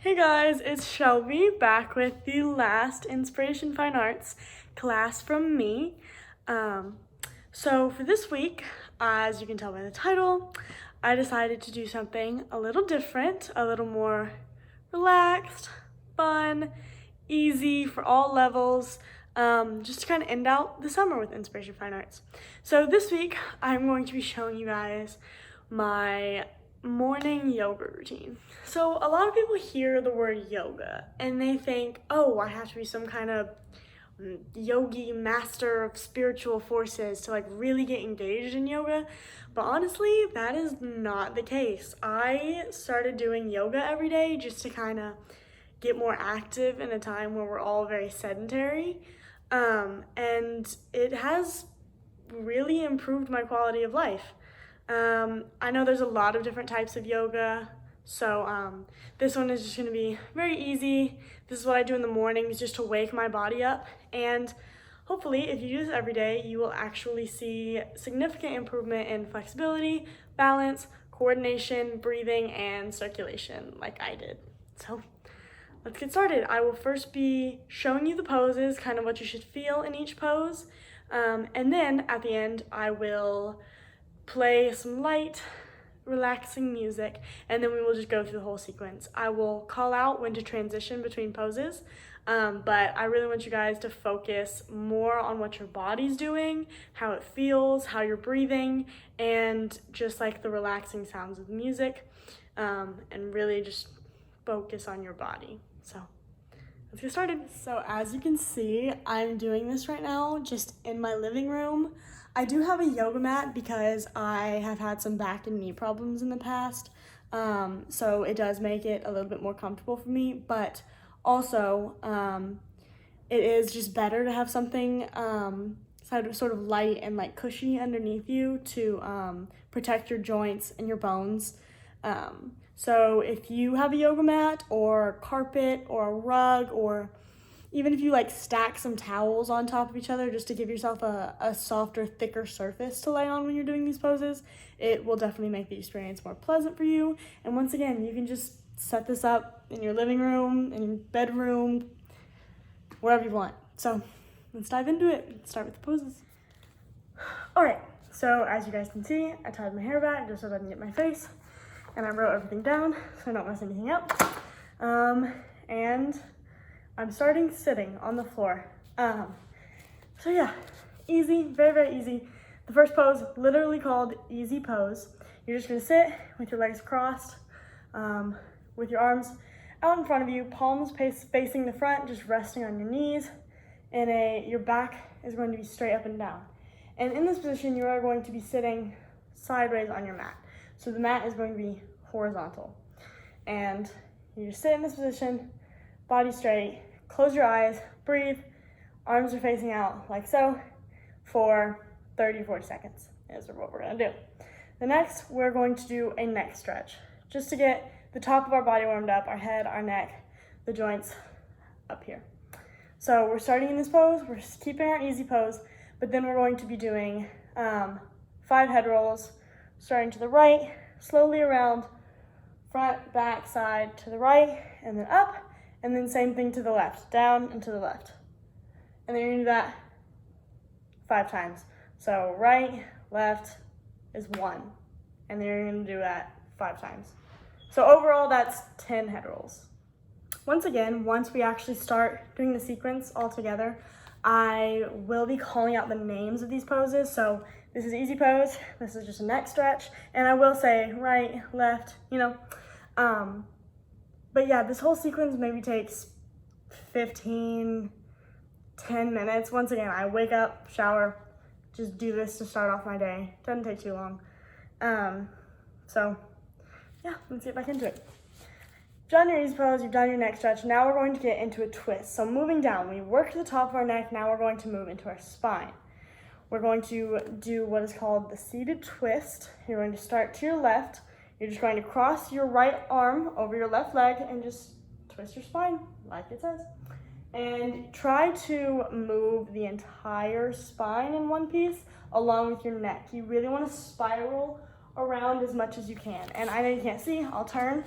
Hey guys, it's Shelby back with the last Inspiration Fine Arts class from me. So for this week, as you can tell by the title, I decided to do something a little different, a little more relaxed, fun, easy for all levels, just to kind of end out the summer with Inspiration Fine Arts. So this week, I'm going to be showing you guys my morning yoga routine. So a lot of people hear the word yoga and they think, oh, I have to be some kind of yogi master of spiritual forces to like really get engaged in yoga. But honestly, that is not the case. I started doing yoga every day just to kind of get more active in a time where we're all very sedentary. And it has really improved my quality of life. I know there's a lot of different types of yoga, so this one is just going to be very easy. This is what I do in the mornings just to wake my body up, and hopefully if you do this every day, you will actually see significant improvement in flexibility, balance, coordination, breathing, and circulation like I did. So let's get started. I will first be showing you the poses, kind of what you should feel in each pose, and then at the end I will play some light, relaxing music, and then we will just go through the whole sequence. I will call out when to transition between poses, but I really want you guys to focus more on what your body's doing, how it feels, how you're breathing, and just like the relaxing sounds of the music, and really just focus on your body. So let's get started. So as you can see, I'm doing this right now just in my living room. I do have a yoga mat because I have had some back and knee problems in the past, so it does make it a little bit more comfortable for me, but also it is just better to have something sort of light and like cushy underneath you to protect your joints and your bones. So if you have a yoga mat or carpet or a rug, or even if you like stack some towels on top of each other just to give yourself a softer, thicker surface to lay on when you're doing these poses, it will definitely make the experience more pleasant for you. And once again, you can just set this up in your living room, in your bedroom, wherever you want. So let's dive into it. Let's start with the poses. All right, so as you guys can see, I tied my hair back just so I didn't get my face, and I wrote everything down so I don't mess anything up. And I'm starting sitting on the floor. So yeah, easy, very, very easy. The first pose, literally called easy pose. You're just gonna sit with your legs crossed, with your arms out in front of you, palms facing the front, just resting on your knees, and your back is going to be straight up and down. And in this position, you are going to be sitting sideways on your mat. So the mat is going to be horizontal. And you just sit in this position, body straight, close your eyes, breathe, arms are facing out like so for 30-40 seconds is what we're gonna do. The next, we're going to do a neck stretch just to get the top of our body warmed up, our head, our neck, the joints up here. So we're starting in this pose, we're just keeping our easy pose, but then we're going to be doing 5 head rolls, starting to the right, slowly around, front, back, side, to the right, and then up, and then same thing to the left, down and to the left. And then you're gonna do that 5 times. So right, left is 1, and then you're gonna do that 5 times. So overall, that's 10 head rolls. Once again, once we actually start doing the sequence all together, I will be calling out the names of these poses. So this is easy pose, this is just a neck stretch, and I will say right, left, but yeah, this whole sequence maybe takes 10 minutes. Once again, I wake up, shower, just do this to start off my day. Doesn't take too long. So yeah, let's get back into it. You've done your easy pose, you've done your neck stretch. Now we're going to get into a twist. So moving down, we work to the top of our neck. Now we're going to move into our spine. We're going to do what is called the seated twist. You're going to start to your left. You're just going to cross your right arm over your left leg and just twist your spine like it says. And try to move the entire spine in one piece along with your neck. You really want to spiral around as much as you can. And I know you can't see, I'll turn.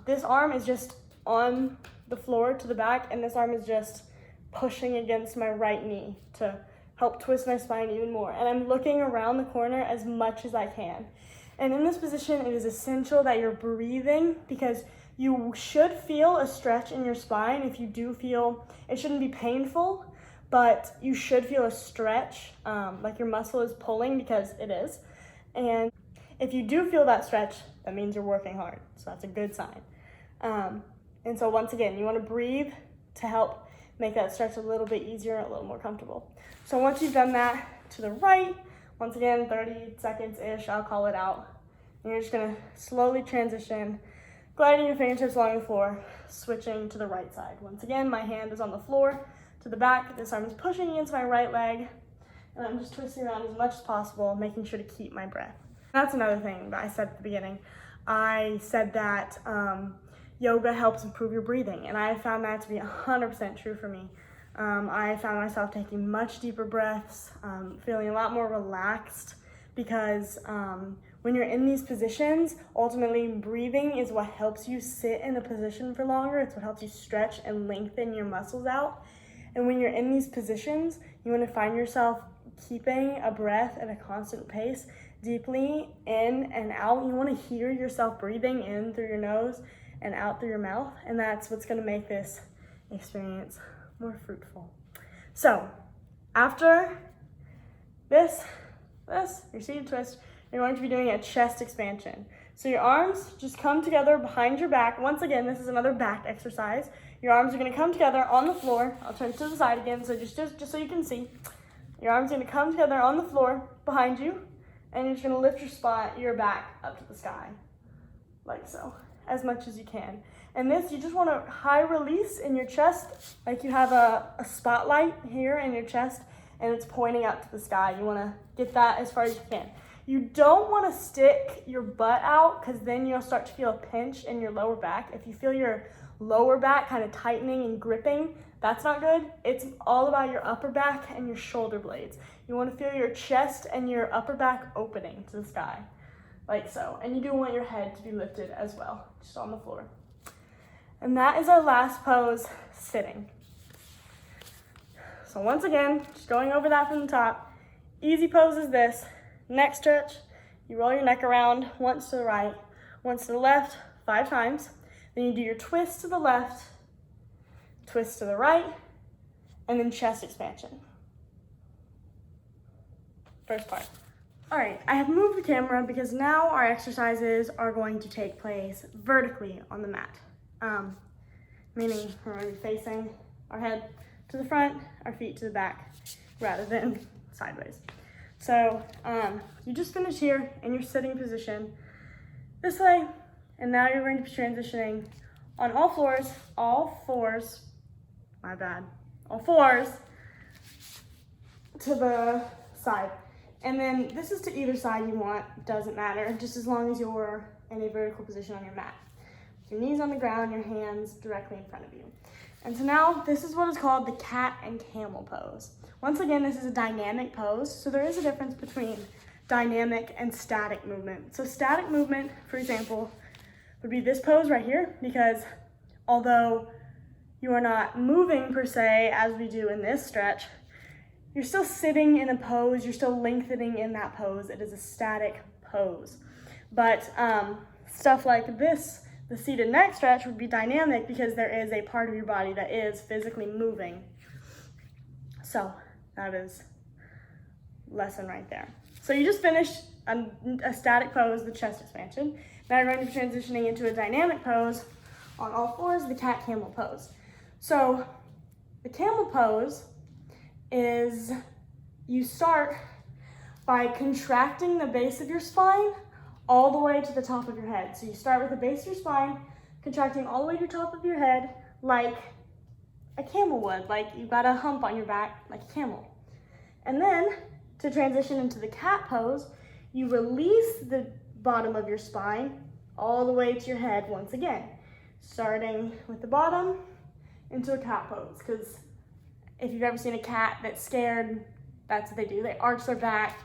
This arm is just on the floor to the back, and this arm is just pushing against my right knee to help twist my spine even more. And I'm looking around the corner as much as I can. And in this position, it is essential that you're breathing, because you should feel a stretch in your spine. If you do feel, it shouldn't be painful, but you should feel a stretch, like your muscle is pulling, because it is. And if you do feel that stretch, that means you're working hard. So that's a good sign. And so once again, you want to breathe to help make that stretch a little bit easier and a little more comfortable. So once you've done that to the right, once again, 30 seconds-ish, I'll call it out. And you're just gonna slowly transition, gliding your fingertips along the floor, switching to the right side. Once again, my hand is on the floor to the back. This arm is pushing against my right leg, and I'm just twisting around as much as possible, making sure to keep my breath. That's another thing that I said at the beginning. I said that yoga helps improve your breathing, and I found that to be 100% true for me. I found myself taking much deeper breaths, feeling a lot more relaxed, because when you're in these positions, ultimately breathing is what helps you sit in a position for longer. It's what helps you stretch and lengthen your muscles out. And when you're in these positions, you want to find yourself keeping a breath at a constant pace, deeply in and out. You want to hear yourself breathing in through your nose and out through your mouth, and that's what's going to make this experience more fruitful. So after this, your seated twist, you're going to be doing a chest expansion. So your arms just come together behind your back. Once again, this is another back exercise. Your arms are going to come together on the floor. I'll turn to the side again, so just so you can see. Your arms are going to come together on the floor behind you, and you're just going to lift your back up to the sky, like so, as much as you can. And this, you just want a high release in your chest, like you have a spotlight here in your chest, and it's pointing up to the sky. You want to get that as far as you can. You don't want to stick your butt out, because then you'll start to feel a pinch in your lower back. If you feel your lower back kind of tightening and gripping, that's not good. It's all about your upper back and your shoulder blades. You want to feel your chest and your upper back opening to the sky, like so. And you do want your head to be lifted as well, just on the floor. And that is our last pose, sitting. So once again, just going over that from the top, easy pose is this. Neck stretch, you roll your neck around once to the right, once to the left, 5 times. Then you do your twist to the left, twist to the right, and then chest expansion. First part. All right, I have moved the camera because now our exercises are going to take place vertically on the mat. Meaning we're going to be facing our head to the front, our feet to the back, rather than sideways. So you just finished here in your sitting position this way, and now you're going to be transitioning on all fours, all fours to the side. And then this is to either side you want, doesn't matter, just as long as you're in a vertical position on your mat. Your knees on the ground, your hands directly in front of you. And so now this is what is called the Cat and Camel Pose. Once again, this is a dynamic pose, so there is a difference between dynamic and static movement. So static movement, for example, would be this pose right here, because although you are not moving per se as we do in this stretch, you're still sitting in a pose, you're still lengthening in that pose. It is a static pose. But stuff like this, the seated neck stretch, would be dynamic, because there is a part of your body that is physically moving. So that is lesson right there. So you just finished a static pose, the chest expansion. Now you're going to be transitioning into a dynamic pose on all fours, the Cat Camel Pose. So the camel pose is, you start by contracting the base of your spine all the way to the top of your head. So you start with the base of your spine, contracting all the way to the top of your head like a camel would, like you've got a hump on your back like a camel. And then to transition into the cat pose, you release the bottom of your spine all the way to your head once again, starting with the bottom into a cat pose. Because if you've ever seen a cat that's scared, that's what they do. They arch their back,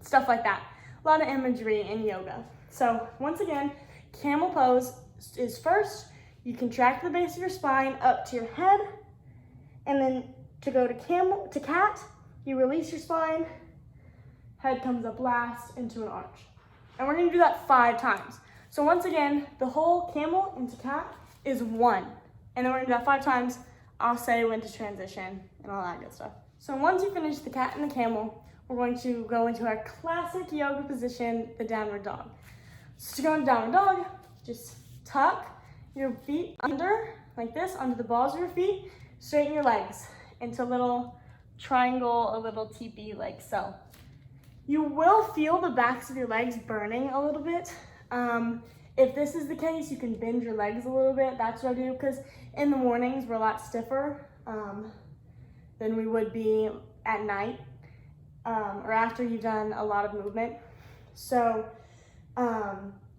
stuff like that. A lot of imagery in yoga. So once again, camel pose is first, You contract the base of your spine up to your head, and then to go to cat, you release your spine, head comes up last into an arch. And we're gonna do that 5 times. So once again, the whole camel into cat is 1. And then we're gonna do that 5 times. I'll say when to transition and all that good stuff. So once you finish the cat and the camel, we're going to go into our classic yoga position, the downward dog. So to go into downward dog, just tuck your feet under, like this, under the balls of your feet, straighten your legs into a little triangle, a little teepee, like so. You will feel the backs of your legs burning a little bit. If this is the case, you can bend your legs a little bit. That's what I do, because in the mornings, we're a lot stiffer than we would be at night or after you've done a lot of movement. So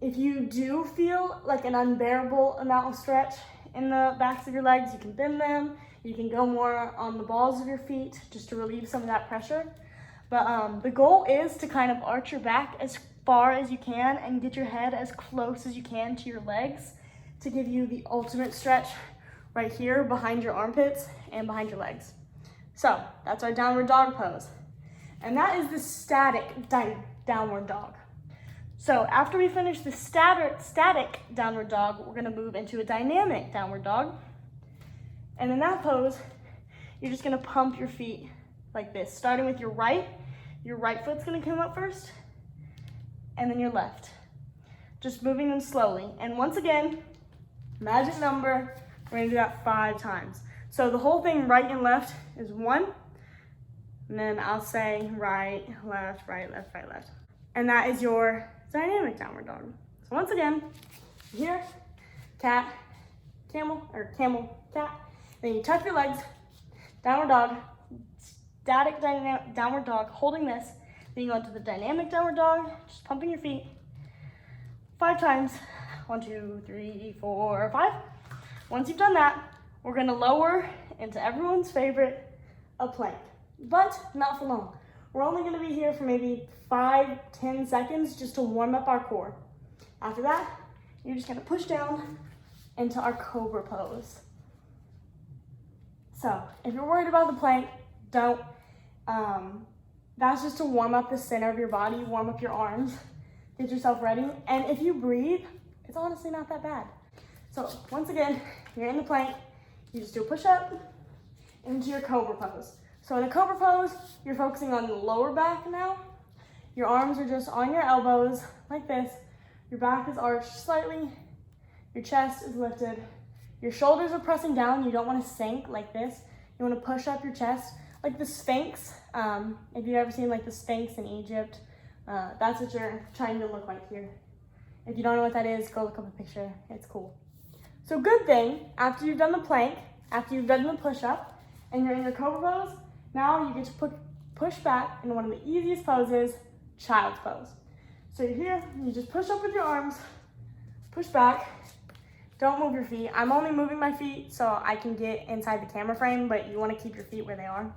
if you do feel like an unbearable amount of stretch in the backs of your legs, you can bend them. You can go more on the balls of your feet just to relieve some of that pressure. But the goal is to kind of arch your back as far as you can and get your head as close as you can to your legs to give you the ultimate stretch right here behind your armpits and behind your legs. So that's our downward dog pose. And that is the static downward dog. So after we finish the static downward dog, we're gonna move into a dynamic downward dog. And in that pose, you're just gonna pump your feet like this, starting with your right. Your right foot's gonna come up first, and then your left. Just moving them slowly. And once again, magic number, we're gonna do that 5 times. So the whole thing, right and left, is 1. And then I'll say right, left, right, left, right, left. And that is your dynamic downward dog. So once again, here, cat, camel, or camel, cat. Then you tuck your legs, downward dog, static downward dog, holding this. Then you go into the dynamic downward dog, just pumping your feet 5 times. 1, 2, 3, 4, 5. Once you've done that, we're gonna lower into everyone's favorite, a plank, but not for long. We're only gonna be here for maybe 5-10 seconds just to warm up our core. After that, you're just gonna push down into our Cobra Pose. So if you're worried about the plank, don't. That's just to warm up the center of your body, warm up your arms, get yourself ready. And if you breathe, it's honestly not that bad. So once again, you're in the plank, you just do a push-up into your Cobra Pose. So in a Cobra Pose, you're focusing on the lower back now. Your arms are just on your elbows, like this. Your back is arched slightly. Your chest is lifted. Your shoulders are pressing down. You don't want to sink like this. You want to push up your chest, like the Sphinx. If you've ever seen like the Sphinx in Egypt, that's what you're trying to look like here. If you don't know what that is, go look up a picture. It's cool. So good thing, after you've done the plank, after you've done the push-up, and you're in your Cobra Pose, now you get to push back into one of the easiest poses, child's pose. So you're here, you just push up with your arms, push back, don't move your feet. I'm only moving my feet so I can get inside the camera frame, but you want to keep your feet where they are.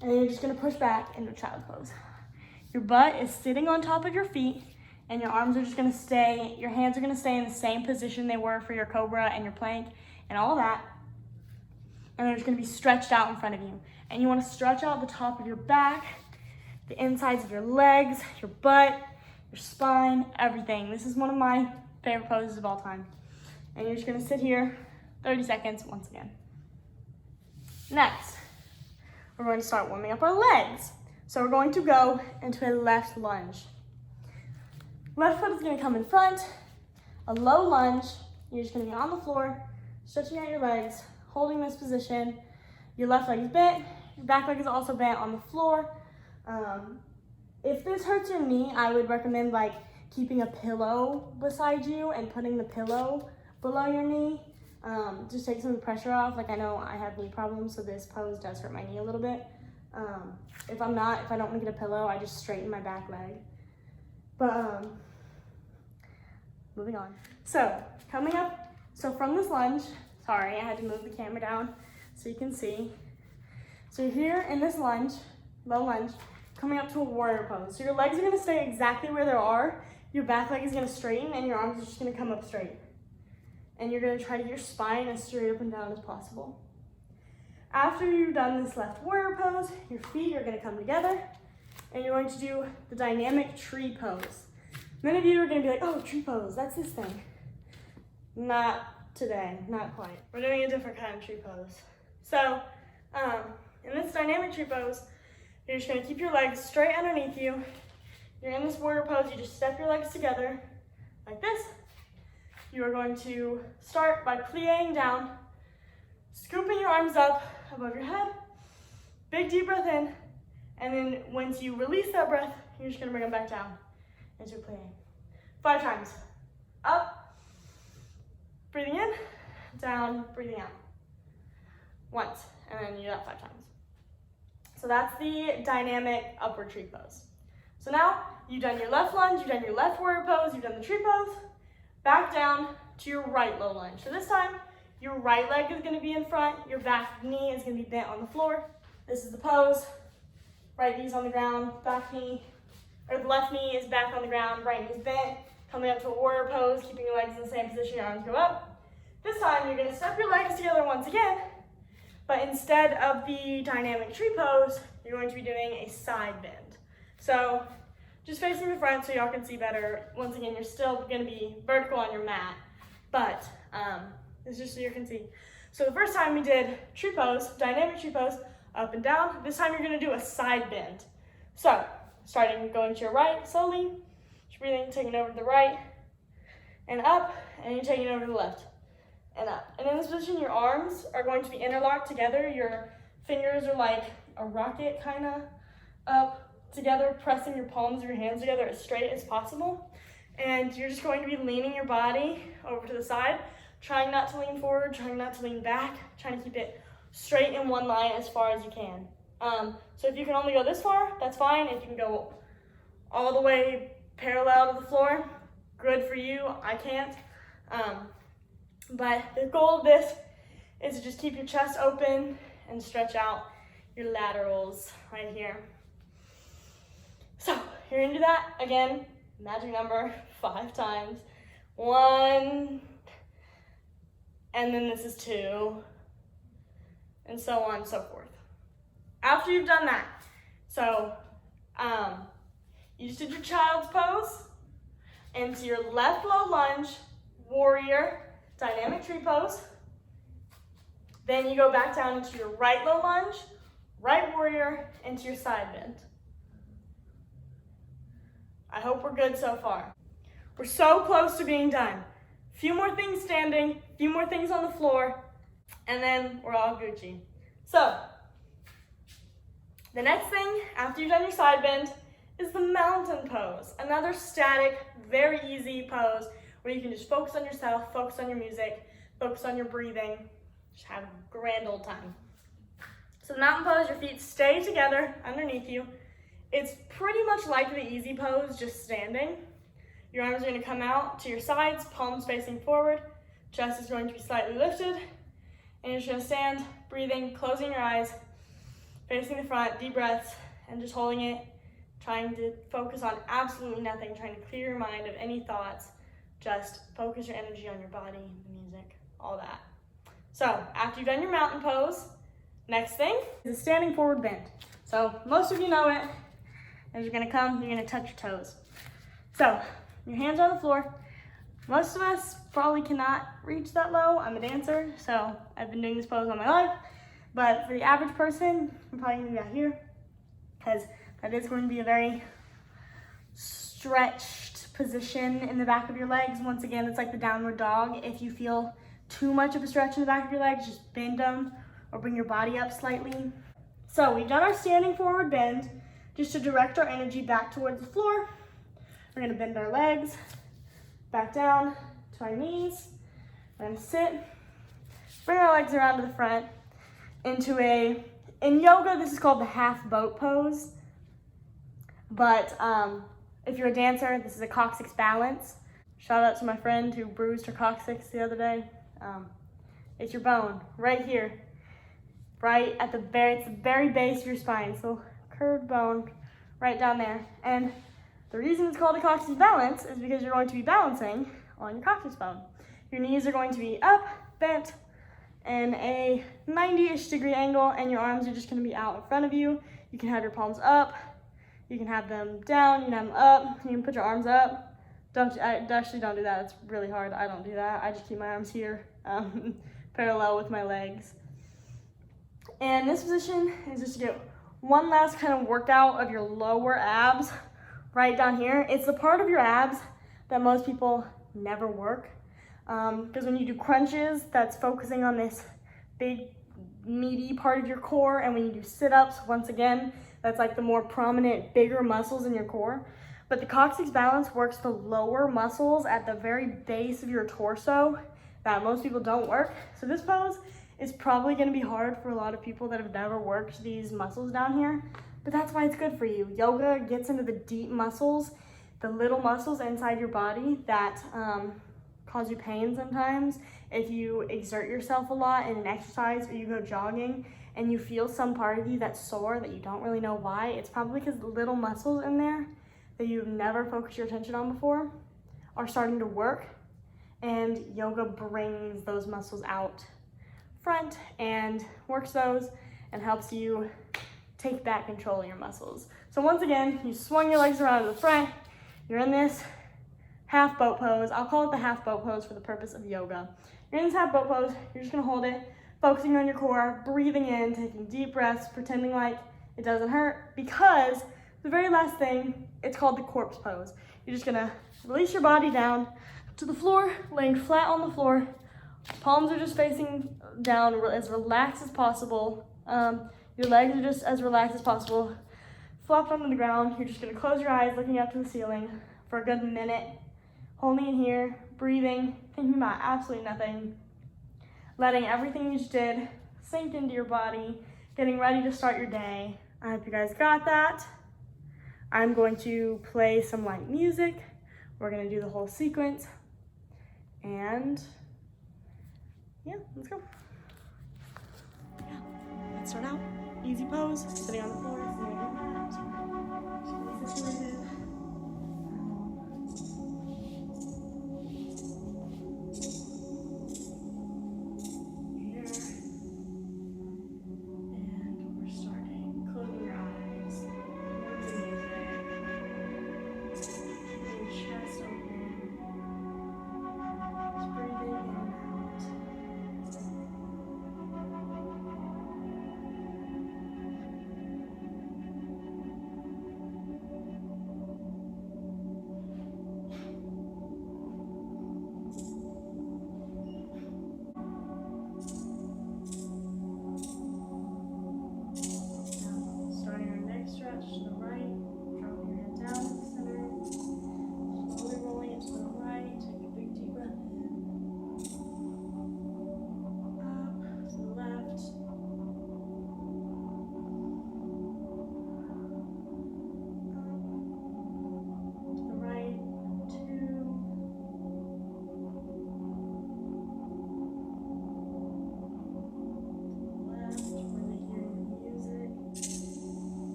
And then you're just going to push back into child's pose. Your butt is sitting on top of your feet, and your arms are just going to stay, your hands are going to stay in the same position they were for your Cobra and your plank and all that. And they're just going to be stretched out in front of you. And you want to stretch out the top of your back, the insides of your legs, your butt, your spine, everything. This is one of my favorite poses of all time. And you're just gonna sit here 30 seconds once again. Next, we're going to start warming up our legs. So we're going to go into a left lunge. Left foot is gonna come in front, a low lunge. You're just gonna be on the floor, stretching out your legs, holding this position. Your left leg is bent, your back leg is also bent on the floor. If this hurts your knee, I would recommend like keeping a pillow beside you and putting the pillow below your knee. Just take some of the pressure off. Like I know I have knee problems, so this pose does hurt my knee a little bit. If I don't want to get a pillow, I just straighten my back leg. But moving on. So coming up, so from this lunge, sorry, I had to move the camera down so you can see. So here in this lunge, low lunge, coming up to a warrior pose. So your legs are gonna stay exactly where they are. Your back leg is gonna straighten and your arms are just gonna come up straight. and you're gonna try to get your spine as straight up and down as possible. After you've done this left warrior pose, your feet are gonna come together, and you're going to do the dynamic tree pose. Many of you are gonna be like, oh, tree pose, that's this thing. Not today, not quite. We're doing a different kind of tree pose. So, in this dynamic tree pose, you're just gonna keep your legs straight underneath you. You're in this warrior pose, you just step your legs together like this. You are going to start by plieing down, scooping your arms up above your head, big deep breath in, and then once you release that breath, you're just gonna bring them back down into plieing. 5 times. Up, breathing in, down, breathing out. Once, and then you do that 5 times. So that's the dynamic upward tree pose. So now you've done your left lunge, you've done your left warrior pose, you've done the tree pose, back down to your right low lunge. So this time, your right leg is gonna be in front, your back knee is gonna be bent on the floor. This is the pose, right knee's on the ground, back knee, or the left knee is back on the ground, right knee's bent, coming up to a warrior pose, keeping your legs in the same position, your arms go up. This time, you're gonna step your legs together once again, but instead of the dynamic tree pose, you're going to be doing a side bend. So just facing the front so y'all can see better. Once again, you're still gonna be vertical on your mat, but it's just so you can see. So the first time we did tree pose, dynamic tree pose, up and down. This time you're gonna do a side bend. So starting going to your right slowly, just breathing, taking over to the right and up, and you're taking over to the left and up. And in this position, your arms are going to be interlocked together. Your fingers are like a rocket kind of up together, pressing your palms of your hands together as straight as possible. And you're just going to be leaning your body over to the side, trying not to lean forward, trying not to lean back, trying to keep it straight in one line as far as you can. So if you can only go this far, that's fine. If you can go all the way parallel to the floor, good for you. I can't. But the goal of this is to just keep your chest open and stretch out your laterals right here. So you're gonna do that again, magic number 5 times. 1, and then this is 2, and so on and so forth. After you've done that, so you just did your child's pose, into your left low lunge, warrior, dynamic tree pose. Then you go back down into your right low lunge, right warrior, into your side bend. I hope we're good so far. We're so close to being done. Few more things standing, few more things on the floor, and then we're all Gucci. So, the next thing after you've done your side bend is the mountain pose. Another static, very easy pose where you can just focus on yourself, focus on your music, focus on your breathing, just have a grand old time. So the mountain pose, your feet stay together underneath you. It's pretty much like the easy pose, just standing. Your arms are gonna come out to your sides, palms facing forward. Chest is going to be slightly lifted. And you're just gonna stand, breathing, closing your eyes, facing the front, deep breaths, and just holding it, trying to focus on absolutely nothing, trying to clear your mind of any thoughts. Just focus your energy on your body, the music, all that. So after you've done your mountain pose, next thing is a standing forward bend. So most of you know it. As you're gonna come, you're gonna touch your toes. So your hands are on the floor. Most of us probably cannot reach that low. I'm a dancer, so I've been doing this pose all my life. But for the average person, you're probably gonna be out here, because that is going to be a very stretched position in the back of your legs. Once again, it's like the downward dog. If you feel too much of a stretch in the back of your legs, just bend them or bring your body up slightly. So we've done our standing forward bend just to direct our energy back towards the floor. We're gonna bend our legs back down to our knees. We're gonna sit, bring our legs around to the front into in yoga, this is called the half boat pose. But if you're a dancer, this is a coccyx balance. Shout out to my friend who bruised her coccyx the other day. It's your bone right here, right at the very base of your spine. So curved bone right down there. And the reason it's called a coccyx balance is because you're going to be balancing on your coccyx bone. Your knees are going to be up, bent, in a 90-ish degree angle, and your arms are just gonna be out in front of you. You can have your palms up, you can have them down, you can have them up, you can put your arms up. Actually don't do that, it's really hard. I don't do that. I just keep my arms here, parallel with my legs. And this position is just to get one last kind of workout of your lower abs right down here. It's the part of your abs that most people never work. Because when you do crunches, that's focusing on this big, meaty part of your core. And when you do sit-ups, once again, that's like the more prominent, bigger muscles in your core. But the coccyx balance works the lower muscles at the very base of your torso that most people don't work. So this pose is probably gonna be hard for a lot of people that have never worked these muscles down here, but that's why it's good for you. Yoga gets into the deep muscles, the little muscles inside your body that cause you pain sometimes. If you exert yourself a lot in an exercise or you go jogging and you feel some part of you that's sore that you don't really know why, it's probably because the little muscles in there that you've never focused your attention on before are starting to work, and yoga brings those muscles out front and works those and helps you take back control of your muscles. So once again, you swung your legs around to the front, you're in this half boat pose. I'll call it the half boat pose for the purpose of yoga. You're in this half boat pose, you're just gonna hold it, focusing on your core, breathing in, taking deep breaths, pretending like it doesn't hurt, because the very last thing, it's called the corpse pose. You're just gonna release your body down to the floor, laying flat on the floor. Palms are just facing down as relaxed as possible. Your legs are just as relaxed as possible. Flopped onto the ground. You're just gonna close your eyes, looking up to the ceiling for a good minute. Holding it here, breathing, thinking about absolutely nothing. Letting everything you just did sink into your body, getting ready to start your day. I hope you guys got that. I'm going to play some light music. We're gonna do the whole sequence. And yeah, let's go. Yeah, let's start out. Easy pose, sitting on the floor, sitting on your mat. Just get situated.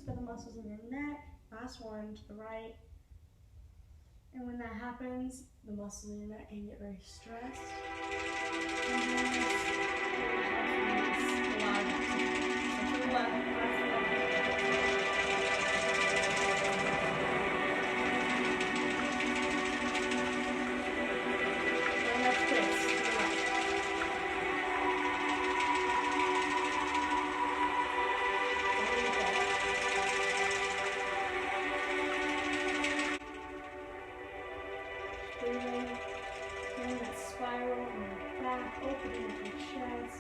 For the muscles in your neck. Last one to the right. And when that happens, the muscles in your neck can get very stressed. Feeling that spiral on your back, opening up your chest.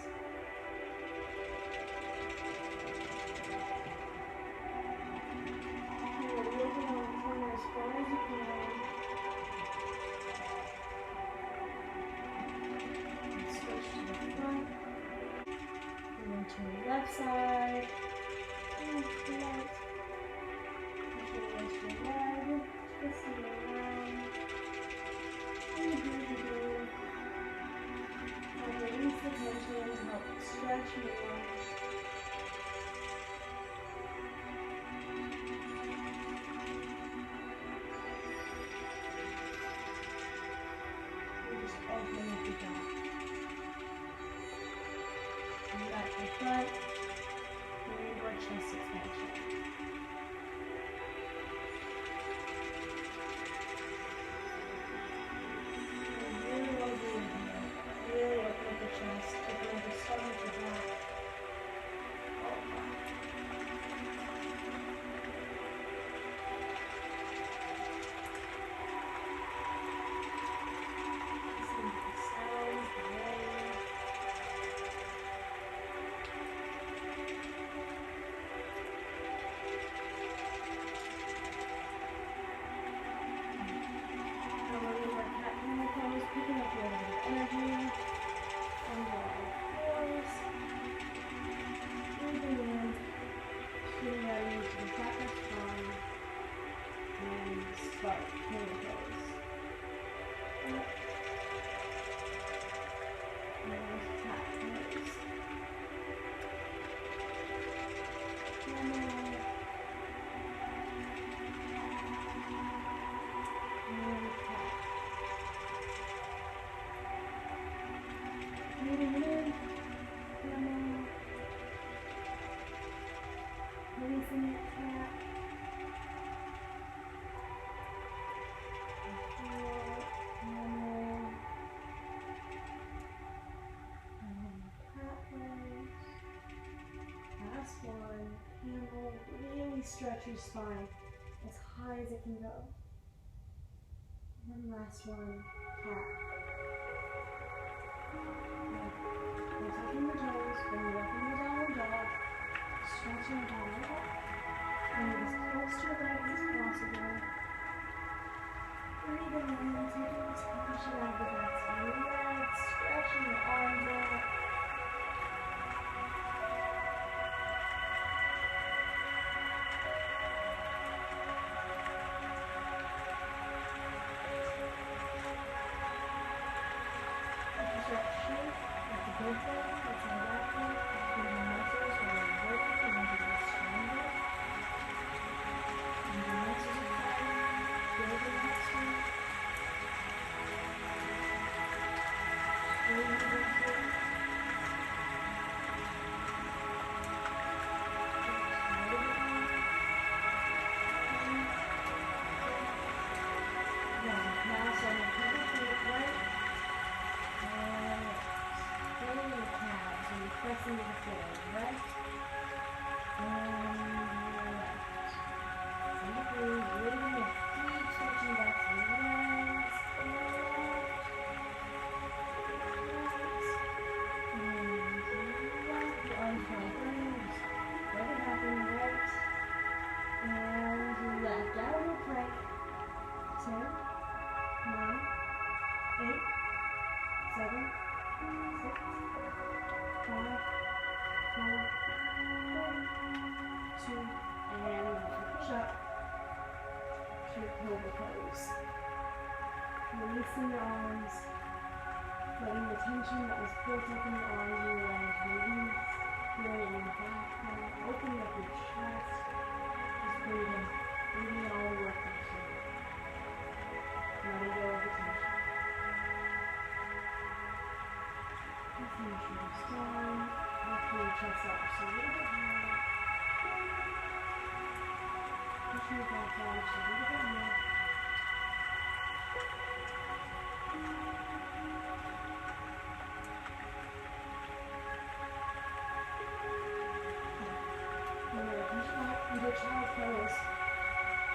right. And left. Push your leg, twisting around. And breathe. Help release the tension, help stretch more. Just open up the back. Back to front. And more chest expansion. Really well doing here. Really open up the chest. Open up the stomach, the back. All back. Cat Camel Pose, picking up your energy, and force, breathing in, getting ready to back up spine, and start Camel Pose. Up, and Cat Pose. Camel, and Cat. Breathing in, camel, releasing it, cat, camel, and cat pose. Last one, camel, really stretch your spine as high as it can go. And last one, cat. And tucking the toes, bring it up in the downward dog, stretching down, bring it as close to your legs as possible. Breathe in, taking the tension out of the back of your legs, stretching your arms out. Pressing to the floor, right and left. Simply breathing in, deep stretching back to the legs, and left, and left. The arms come through, just let it happen, right and left. Downward plank. 10, 9, 8, 7, 6, 5, 4, 3, 2, and 1. Push up to Cobra Pose. Releasing the arms, letting the tension that was built up in the arms and your legs release. Feeling in the back now, opening up your chest. Just breathing, breathing all the work that you do. Letting go of the tension. Pressing your shoulders down, lifting your chest up just a little bit higher. Pushing your back down just a little bit more. And then push back into Child Pose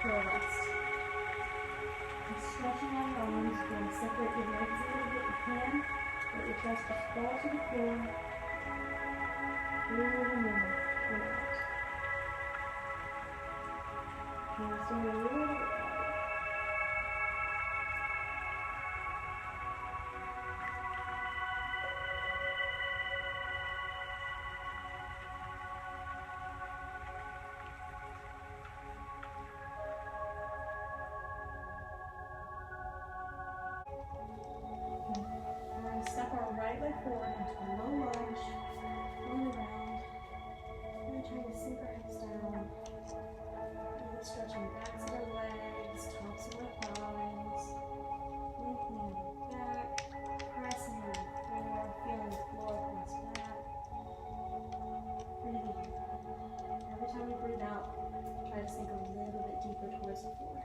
for a rest. And stretching out your arms, you're going to separate your legs a little bit. You can. Let your chest just fall to the floor. Breathing in and out. And stay a little bit longer. side forward into a low lunge on the ground. Really trying to sink our hips down. Really stretching backs of our legs, tops of our thighs. Lengthening our back, pressing on the floor, feeling the floor press back. Breathing in. Every time we breathe out, try to sink a little bit deeper towards the floor.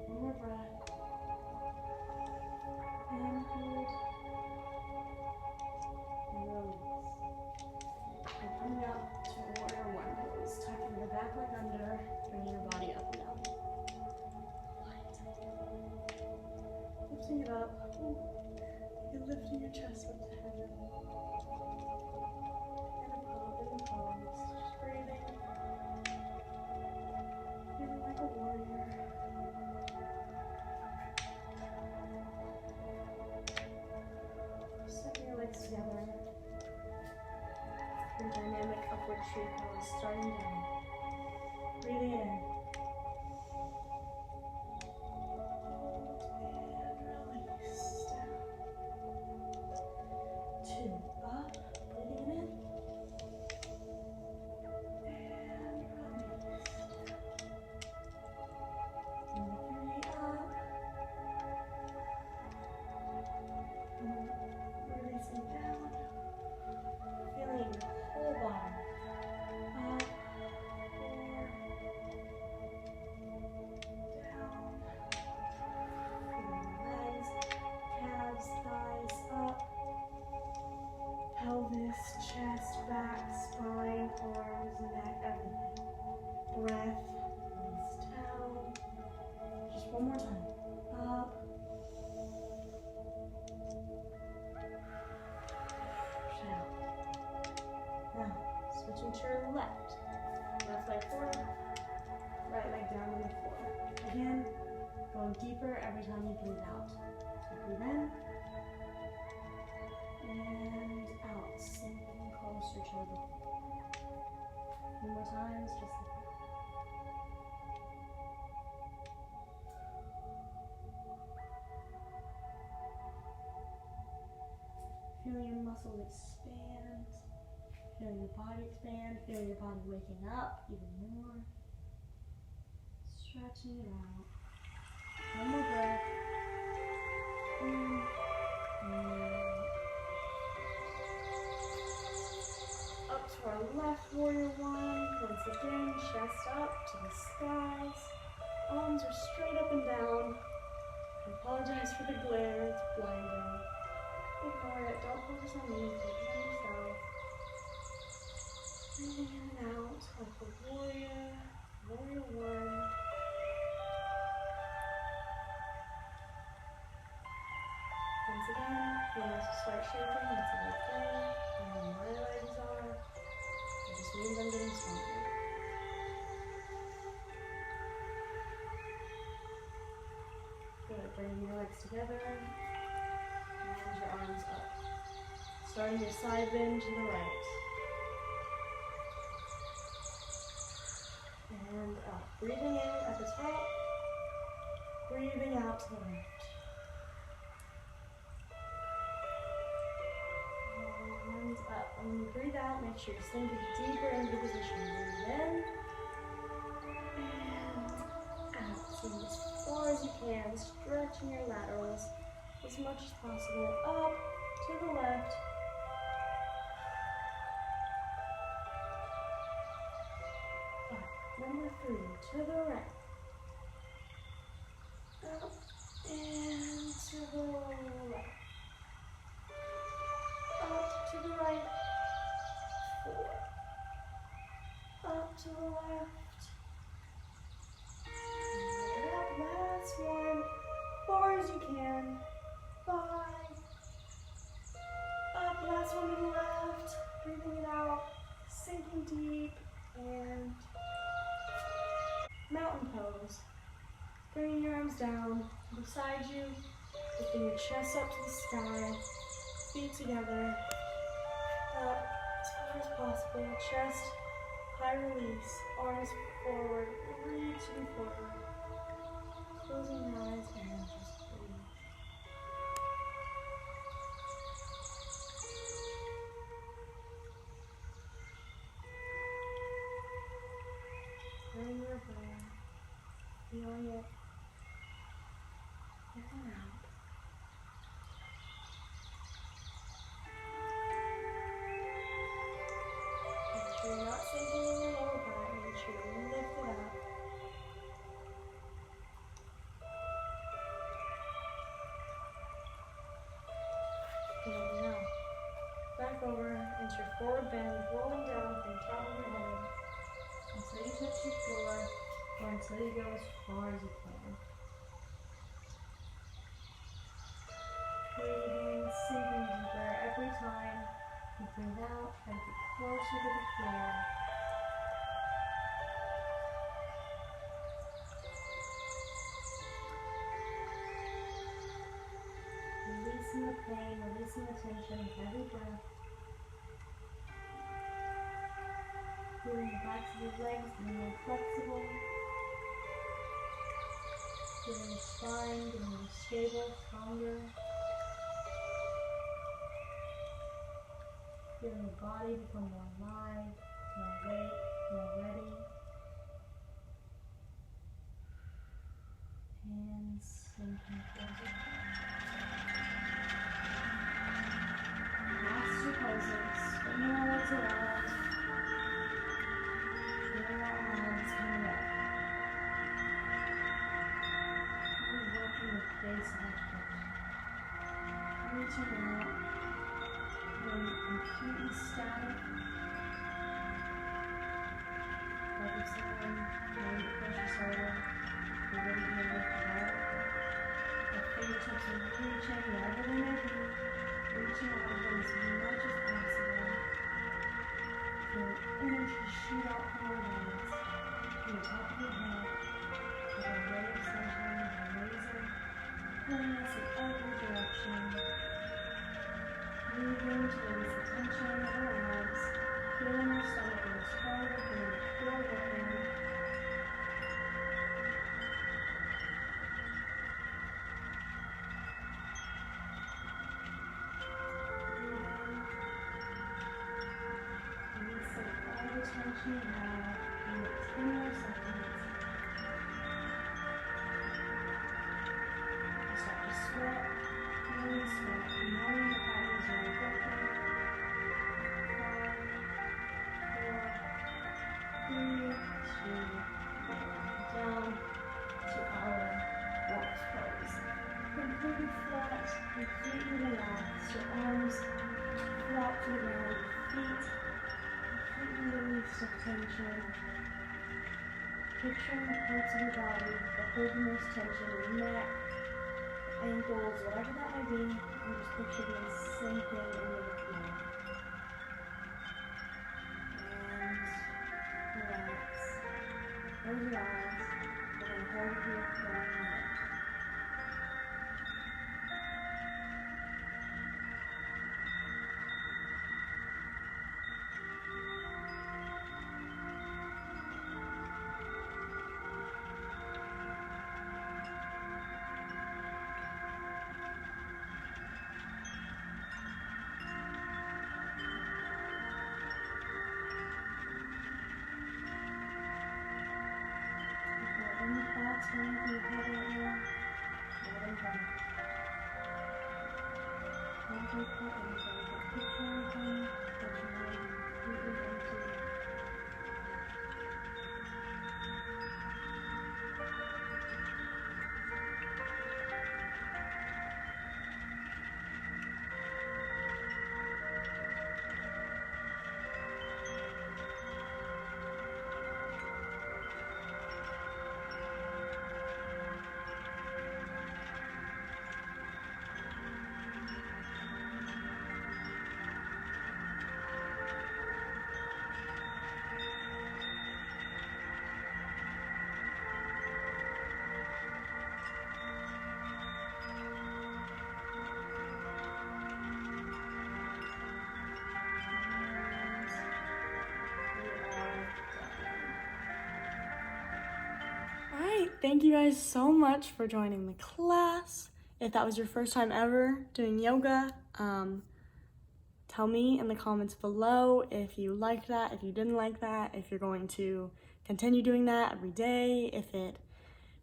One more breath. And hold. And release. And coming up to warrior one pose, tucking your back leg under, bringing your body up and down. Lifting it up. You're lifting your chest up to heaven. And a pose. Just breathing. Feeling like a warrior. Stepping your legs together. Your dynamic upward tree pose, starting down. Breathing in. And release down. 2, up, breathing in. And release down. And 3, up. And releasing down. Feeling your whole body. Up, 4, down. Feeling legs, calves, thighs up. Pelvis, chest, back, spine, arms, neck, everything. Breath, release down. Just one more time. Up. Down. Now, switching to your left. Left leg forward, right leg down on the floor. Again, going deeper every time you breathe out. So breathe in. And out, sinking closer to the floor. One more time, just like that. Feeling your muscles expand, feeling your body expand, feeling your body waking up even more. Stretching it out. One more breath. In and out. Up to our left, warrior one. Once again, chest up to the skies. Arms are straight up and down. I apologize for the glare, it's blinding. Ignore it, don't focus on me, focus on yourself. Breathing in and out like a warrior, warrior one. Once again, your muscles start shaking, that's a good thing. I don't know where my legs are. It just means I'm getting stronger. Good, bringing your legs together. And your arms up. Starting your side bend to the right. And up. Breathing in at the top. Breathing out to the left. And up. And when you breathe out, make sure you're sinking deeper into the position. Breathe in. And out. So as far as you can, stretching your laterals as much as possible. Up to the left. Up. Number 3, to the right. Up and to the left. Up to the right. 4. Up to the left. And up. Last one. Far as you can. 5. Up, last one to the left. Breathing it out. Sinking deep. And mountain pose. Bringing your arms down beside you, lifting your chest up to the sky, feet together, up as far as possible, chest, high release, arms forward, reaching forward, closing your eyes and just breathe. Feeling your breath, feeling it in and out. Make sure you're not sinking in your lower back, make sure you lift it up. And now, back over into your forward bend, rolling down from the top of your head until you touch the floor or until you go as far as you can. Breathing, sinking deeper every time you breathe out, try to get closer to the floor. Releasing the pain, releasing the tension with every breath. Feeling the backs of your legs being more flexible. Feeling your spine getting more stable, stronger. Feeling the body become more alive, more awake, more ready. Hands sinking closer. Last two poses. Spinning our legs around. Feeling our arms coming up. We're working the face of our foot. Reaching out. Feeling completely static. Like if someone wanted to push us over, we wouldn't be able to lift it up. Our fingertips are reaching wherever they may be. Reaching out of them as much as possible. Feel energy shoot out from our legs, from the top of your head, like a ray of sunshine, like a laser, pulling us in every direction. Breathing to release the tension of our abs, feeling our stomach go stronger, feeling the core working. Tension you have in 10 more seconds. You start to sweat, feeling sweat, knowing that that means you're working. 5, 4, 3, 2, 1. Down to our box pose. Completely flat, completely relaxed. Your arms flat to the ground, feet release of tension. Picturing the parts of your body that hold the most tension, your neck, ankles, whatever that may be, and just picture them sinking into the floor. And relax. Close your eyes. We're going to hold it here for 1 minute. Thoughts running through your head right now, let them go. Don't think about anything, just picture anything that your mind completely empty. thank you guys so much for joining the class. If that was your first time ever doing yoga, tell me in the comments below if you liked that, if you didn't like that, if you're going to continue doing that every day, if it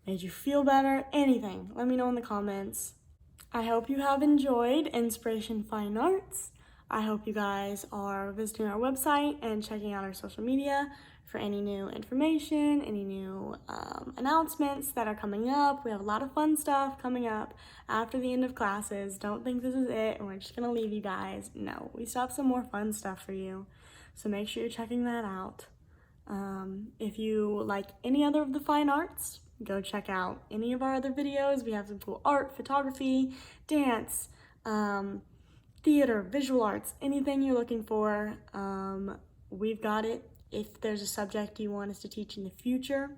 made you feel better, anything. Let me know in the comments. I hope you have enjoyed Inspiration Fine Arts. I hope you guys are visiting our website and checking out our social media for any new information, any new announcements that are coming up. We have a lot of fun stuff coming up after the end of classes. Don't think this is it and we're just gonna leave you guys. No, we still have some more fun stuff for you. So make sure you're checking that out. If you like any other of the fine arts, go check out any of our other videos. We have some cool art, photography, dance, theater, visual arts, anything you're looking for, we've got it. If there's a subject you want us to teach in the future,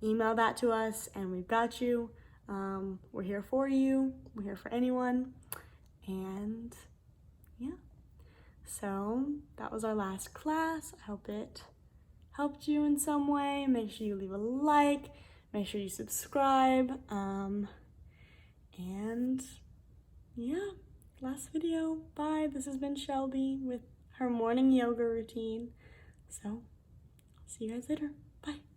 email that to us and we've got you. We're here for you. We're here for anyone. And yeah, so that was our last class. I hope it helped you in some way. Make sure you leave a like, make sure you subscribe, and yeah, last video. Bye. This has been Shelby with her morning yoga routine. So, see you guys later. Bye.